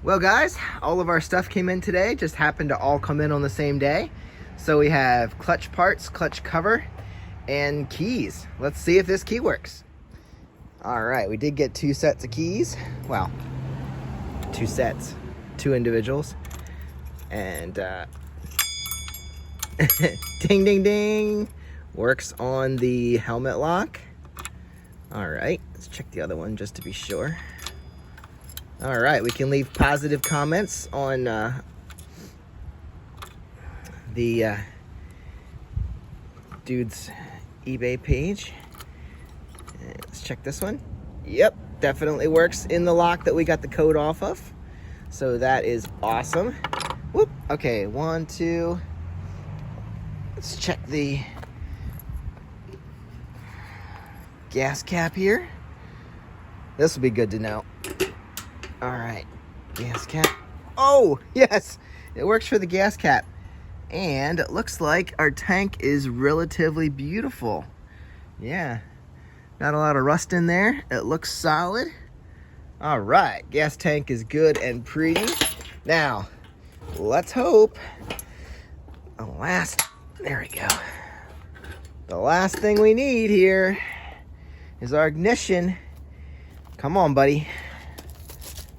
Well guys, all of our stuff came in today, just happened to all come in on the same day. So we have clutch parts, clutch cover, and keys. Let's see if this key works. All right, we did get 2 sets of keys. Well, 2 sets, 2 individuals. And ding, ding, ding. Works on the helmet lock. All right, let's check the other one just to be sure. All right, we can leave positive comments on the dude's eBay page. Let's check this one. Yep, definitely works in the lock that we got the code off of. So that is awesome. Whoop. Okay, 1, 2. Let's check the gas cap here. This will be good to know. All right, gas cap. Oh, yes, it works for the gas cap. And it looks like our tank is relatively beautiful. Yeah, not a lot of rust in there. It looks solid. All right, gas tank is good and pretty. Now, let's hope there we go. The last thing we need here is our ignition. Come on, buddy.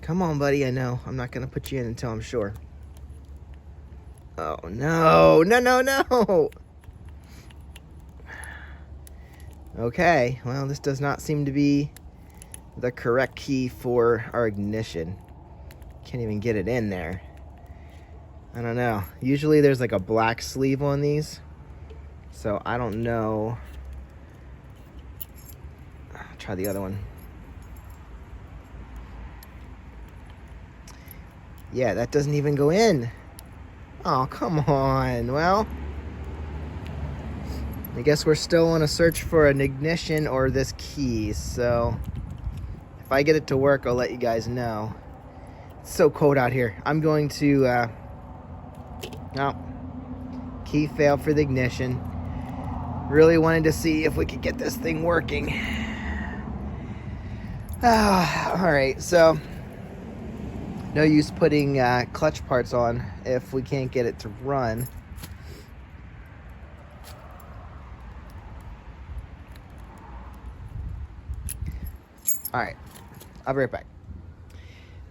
Come on, buddy. I know I'm not gonna put you in until I'm sure. Oh, no, no, no, no. Okay, well, this does not seem to be the correct key for our ignition. Can't even get it in there. I don't know. Usually there's like a black sleeve on these, so I don't know. I'll try the other one. Yeah, that doesn't even go in. Oh, come on. Well, I guess we're still on a search for an ignition or this key. So if I get it to work, I'll let you guys know. It's so cold out here. I'm going to, no, key failed for the ignition. Really wanted to see if we could get this thing working. All right, so no use putting clutch parts on if we can't get it to run. All right, I'll be right back.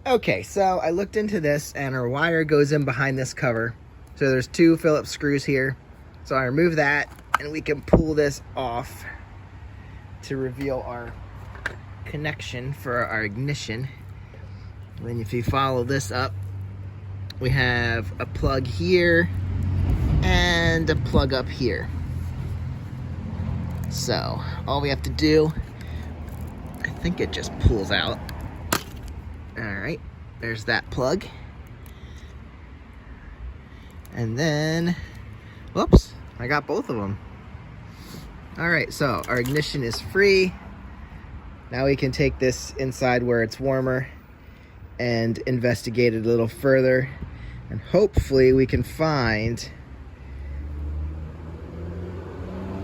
Okay, so I looked into this and our wire goes in behind this cover. So there's 2 Phillips screws here. So I remove that and we can pull this off to reveal our connection for our ignition. Then if you follow this up, we have a plug here and a plug up here. So all we have to do, I think it just pulls out. All right, there's that plug. And then, whoops, I got both of them. All right, so our ignition is free. Now we can take this inside where it's warmer and investigate it a little further, and hopefully we can find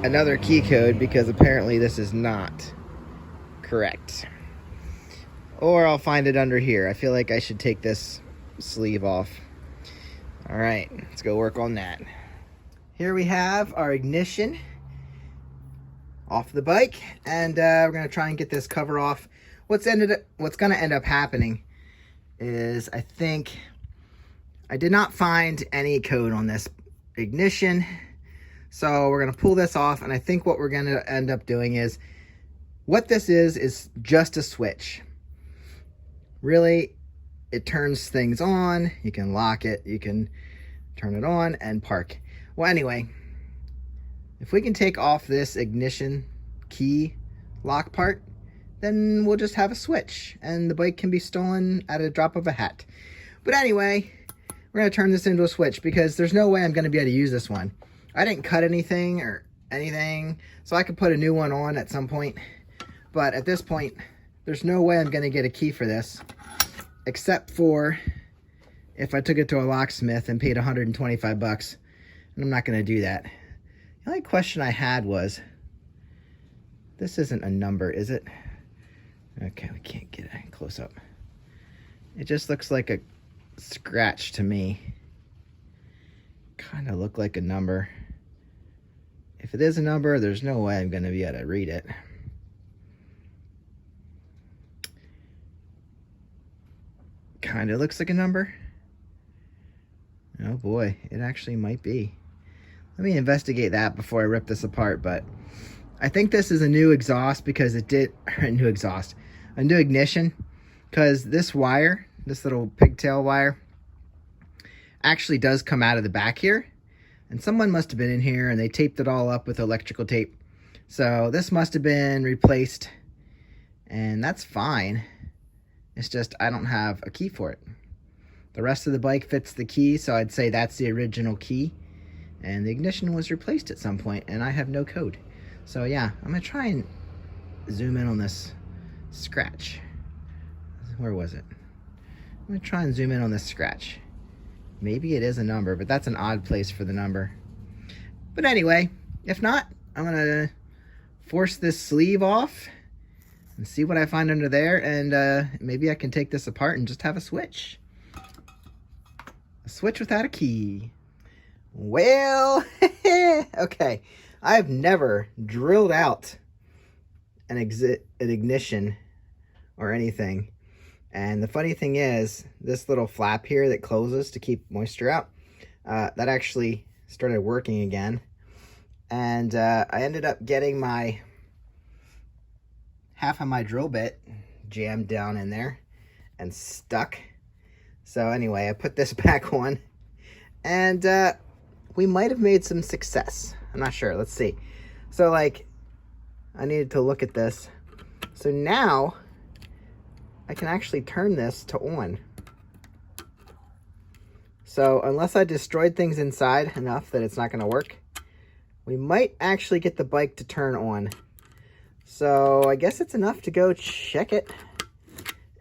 another key code, because apparently this is not correct. Or I'll find it under here. I feel like I should take this sleeve off. All right, let's go work on that. Here we have our ignition off the bike, and we're gonna try and get this cover off. What's gonna end up happening is, I think I did not find any code on this ignition, so we're gonna pull this off, and I think what we're gonna end up doing is, what this is just a switch. Really, it turns things on. You can lock it, you can turn it on and park. Well, anyway, if we can take off this ignition key lock part, then we'll just have a switch and the bike can be stolen at a drop of a hat. But anyway, we're gonna turn this into a switch, because there's no way I'm gonna be able to use this one. I didn't cut anything or anything, so I could put a new one on at some point. But at this point, there's no way I'm gonna get a key for this, except for if I took it to a locksmith and paid 125 bucks. And I'm not gonna do that. The only question I had was, this isn't a number, is it? Okay, we can't get it close up. It just looks like a scratch to me. Kind of look like a number. If it is a number, there's no way I'm going to be able to read it. Kind of looks like a number. Oh boy, it actually might be. Let me investigate that before I rip this apart, but I think this is a new exhaust because it did, a new ignition, because this wire, this little pigtail wire, actually does come out of the back here. And someone must have been in here and they taped it all up with electrical tape. So this must have been replaced, and that's fine. It's just I don't have a key for it. The rest of the bike fits the key, so I'd say that's the original key. And the ignition was replaced at some point, and I have no code. So yeah, I'm gonna try and zoom in on this scratch. Where was it? I'm gonna try and zoom in on this scratch. Maybe it is a number, but that's an odd place for the number. But anyway, if not, I'm gonna force this sleeve off and see what I find under there, and maybe I can take this apart and just have a switch. A switch without a key. Well, okay. I've never drilled out an ignition or anything. And the funny thing is, this little flap here that closes to keep moisture out, that actually started working again. And I ended up getting my half of my drill bit jammed down in there and stuck. So anyway, I put this back on, and we might have made some success. I'm not sure. Let's see. So like, I needed to look at this. So now I can actually turn this to on. So unless I destroyed things inside enough that it's not going to work, we might actually get the bike to turn on. So I guess it's enough to go check it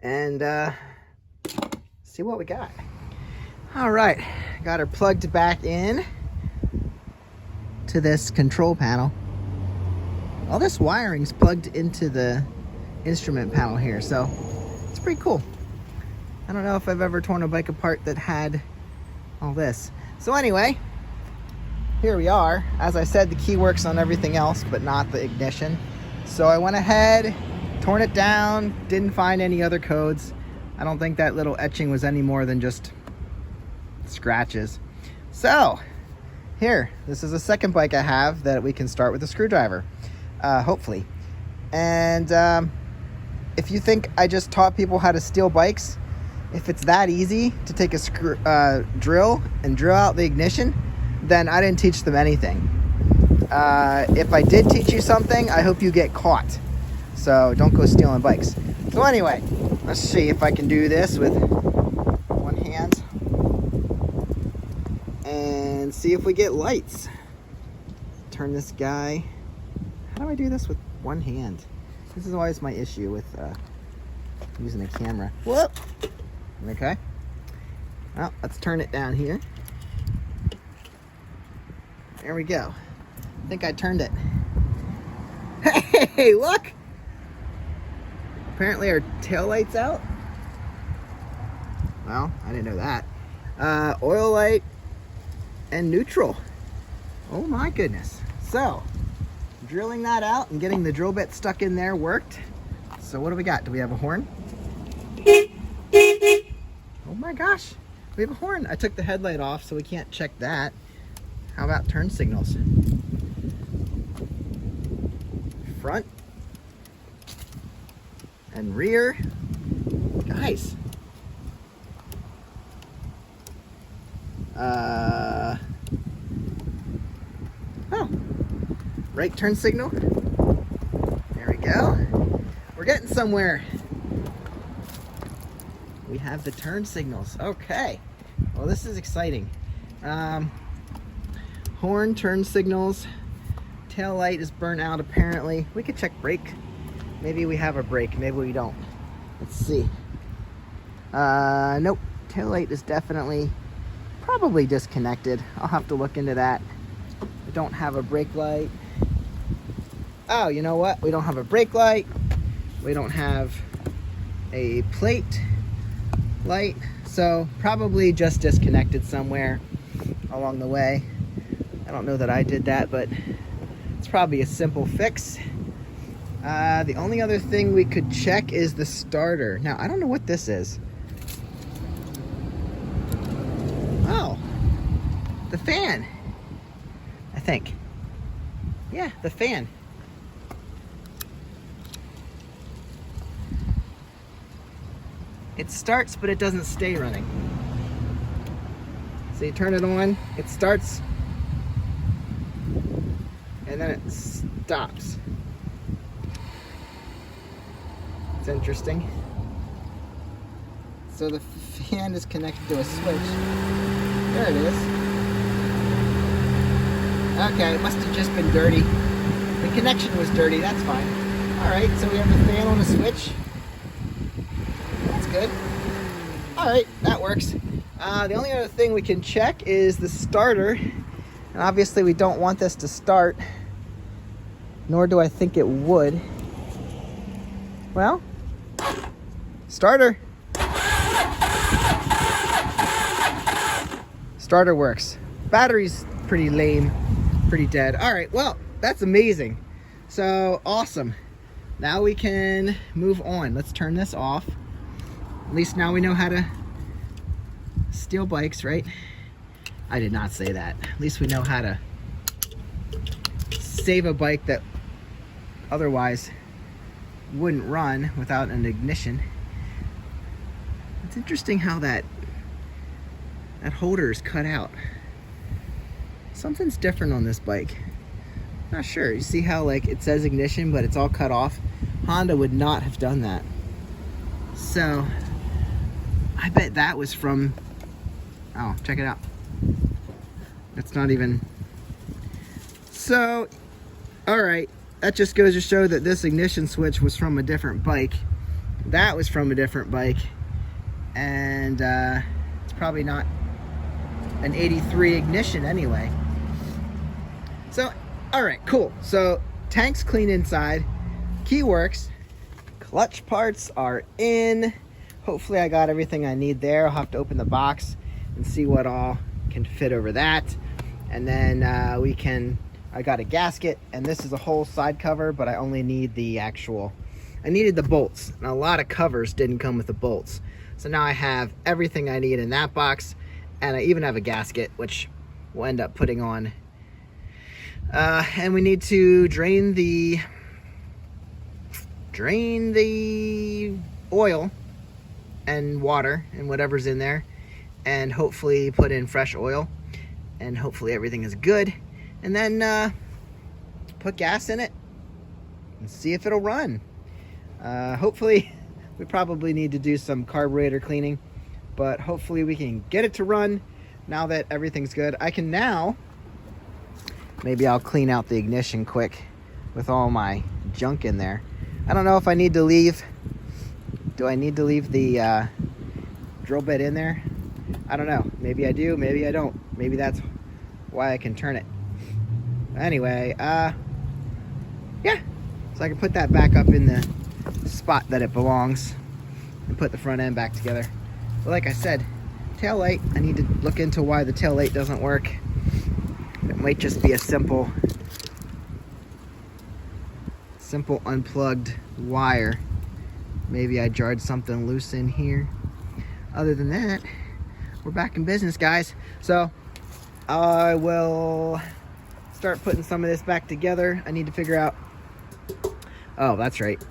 and see what we got. All right, got her plugged back in to this control panel. All this wiring's plugged into the instrument panel here, so it's pretty cool. I don't know if I've ever torn a bike apart that had all this. So anyway, here we are. As I said, the key works on everything else, but not the ignition. So I went ahead, torn it down, didn't find any other codes. I don't think that little etching was any more than just scratches. So here, this is a second bike I have that we can start with a screwdriver, hopefully. And if you think I just taught people how to steal bikes, if it's that easy to take a drill and drill out the ignition, then I didn't teach them anything. If I did teach you something, I hope you get caught. So don't go stealing bikes. So anyway, let's see if I can do this with one hand and see if we get lights. Turn this guy. How do I do this with one hand? This is always my issue with using a camera. Whoop! Okay. Well, let's turn it down here. There we go. I think I turned it. Hey, look! Apparently our tail light's out. Well, I didn't know that. Oil light and neutral. Oh my goodness. So, drilling that out and getting the drill bit stuck in there worked. So what do we got? Do we have a horn? Oh my gosh, we have a horn. I took the headlight off, so we can't check that. How about turn signals? Front and rear. Guys. Oh, right turn signal. There we go. We're getting somewhere. We have the turn signals. Okay. Well, this is exciting. Horn, turn signals. Tail light is burnt out apparently. We could check brake. Maybe we have a brake, maybe we don't. Let's see. Nope. Tail light is definitely probably disconnected. I'll have to look into that. We don't have a brake light. Oh, you know what? We don't have a brake light. We don't have a plate light. So probably just disconnected somewhere along the way. I don't know that I did that, but it's probably a simple fix. The only other thing we could check is the starter. Now, I don't know what this is. Oh, the fan, I think. Yeah, the fan. It starts, but it doesn't stay running. So you turn it on, it starts, and then it stops. It's interesting. So the fan is connected to a switch. There it is. Okay, it must have just been dirty. The connection was dirty, that's fine. Alright, so we have the fan on a switch. That's good. Alright, that works. The only other thing we can check is the starter. And obviously we don't want this to start, nor do I think it would. Well, starter. Starter works. Battery's pretty lame, pretty dead. All right, well, that's amazing. So awesome. Now we can move on. Let's turn this off. At least now we know how to steal bikes, right? I did not say that. At least we know how to save a bike that otherwise wouldn't run without an ignition. It's interesting how that holder is cut out. Something's different on this bike. Not sure. You see how like it says ignition, but it's all cut off? Honda would not have done that. So I bet that was from, oh, check it out. That's not even, so, all right. That just goes to show that this ignition switch was from a different bike. That was from a different bike. And it's probably not an 83 ignition anyway. So, all right, cool. So tank's clean inside, key works, clutch parts are in. Hopefully I got everything I need there. I'll have to open the box and see what all can fit over that. And then I got a gasket, and this is a whole side cover, but I only need the I needed the bolts. And a lot of covers didn't come with the bolts. So now I have everything I need in that box, and I even have a gasket, which we'll end up putting on. And we need to drain the oil and water and whatever's in there, and hopefully put in fresh oil, and hopefully everything is good. And then put gas in it and see if it'll run. Hopefully, we probably need to do some carburetor cleaning, but hopefully we can get it to run now that everything's good. I can now, maybe I'll clean out the ignition quick with all my junk in there. I don't know if I need to leave. Do I need to leave the drill bit in there? I don't know. Maybe I do, maybe I don't. Maybe that's why I can turn it. Anyway, yeah. So I can put that back up in the spot that it belongs and put the front end back together. But like I said, tail light, I need to look into why the tail light doesn't work. It might just be a simple unplugged wire. Maybe I jarred something loose in here. Other than that, we're back in business, guys. So I will start putting some of this back together. I need to figure out, oh, that's right,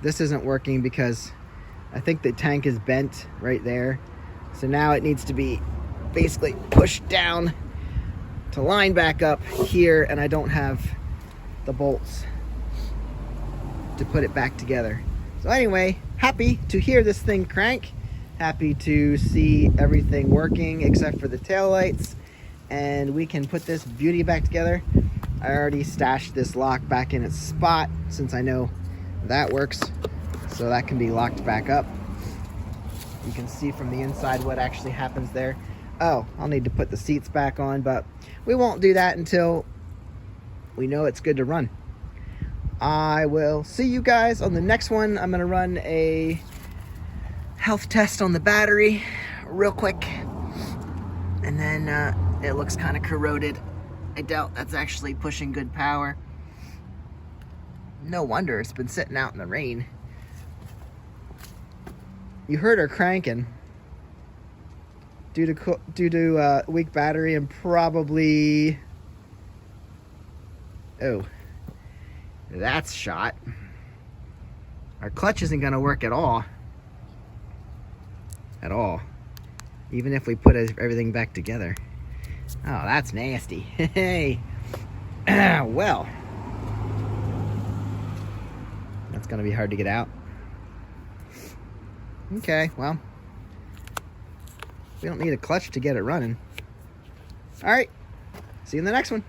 this isn't working because I think the tank is bent right there. So now it needs to be basically pushed down to line back up here, and I don't have the bolts to put it back together. So anyway, happy to hear this thing crank, happy to see everything working except for the taillights, and we can put this beauty back together. I already stashed this lock back in its spot since I know that works, so that can be locked back up. You can see from the inside what actually happens there. Oh, I'll need to put the seats back on, but we won't do that until we know it's good to run. I will see you guys on the next one. I'm gonna run a health test on the battery, real quick. And then it looks kind of corroded. I doubt that's actually pushing good power. No wonder it's been sitting out in the rain. You heard her cranking. Due to weak battery and probably... Oh, that's shot. Our clutch isn't going to work at all. At all. Even if we put everything back together. Oh, that's nasty. Hey. Well. That's going to be hard to get out. Okay, well. We don't need a clutch to get it running. Alright. See you in the next one.